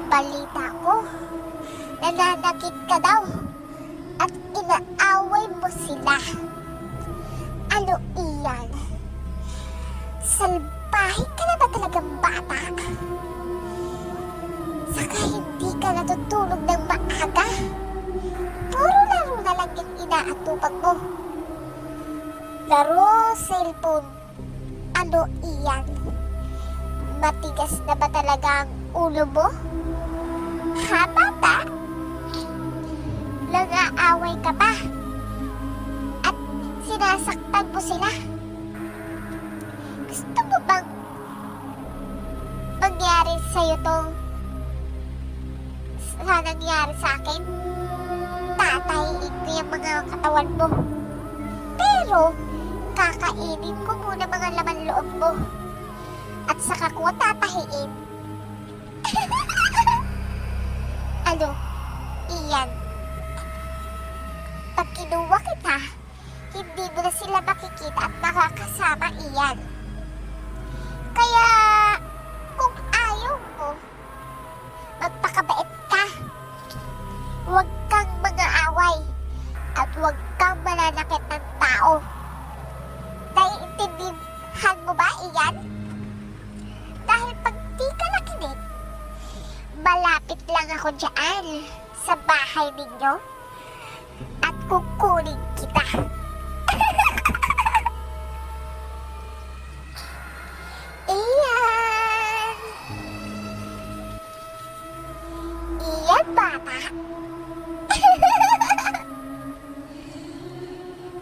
Balita ko, nananakit ka daw at inaaway mo sila. Ano iyan? Salbahe ka na ba talagang bata? Saka hindi ka natutulog ng maaga. Puro laro na lang yung inaatupag mo. Laro, cellphone. Ano iyan? Matigas na ba talaga ang ulo mo? Ha, bata? Nang-aaway ka pa? At sinasaktan mo sila? Gusto mo bang mangyari sa'yo tong sa nangyari sa akin? Tatahiin ko yung mga katawan mo. Pero, kakainin ko muna mga laman loob mo. At saka ko tatahiin. Ano? Iyan. Pag kinuha kita, hindi mo na sila makikita at makakasama, iyan. Kaya, kung ayaw mo, magpakabait ka. Huwag kang mga-away at huwag kang mananakit ng tao. Naiintindihan mo ba, iyan? Dahil pag di ka nakinig, malapit lang ako dyan sa bahay ninyo at kukunin kita. Iyan! Iyan, bata!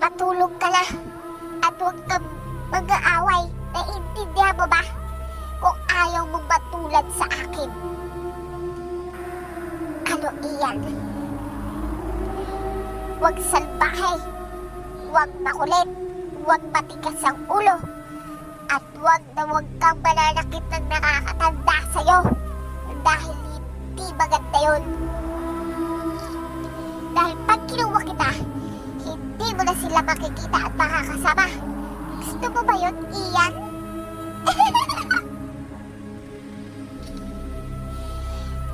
Matulog ka na at huwag kang mag-aaway. Naiintindihan mo ba? Kung ayaw mong matulad sa akin. Ano iyan? Huwag salbahe, huwag makulit, huwag matigas ang ulo, at huwag kang mananakit ng nakakatanda sa'yo dahil hindi maganda yun. Dahil pag kinuha kita, hindi mo na sila makikita at makakasama. Gusto mo ba yun, iyan?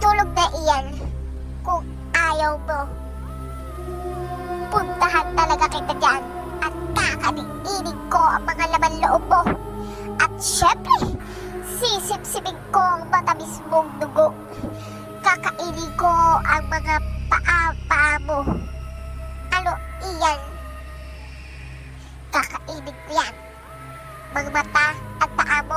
Tulog na iyan kung ayaw mo. Puntahan talaga kita dyan at kakadiinig ko ang mga laman loob mo. At syempre, sisipsipin ko ang matamis mong dugo. Kakainin ko ang mga paa mo. Ano iyan? Kakainin ko yan. Mga mata,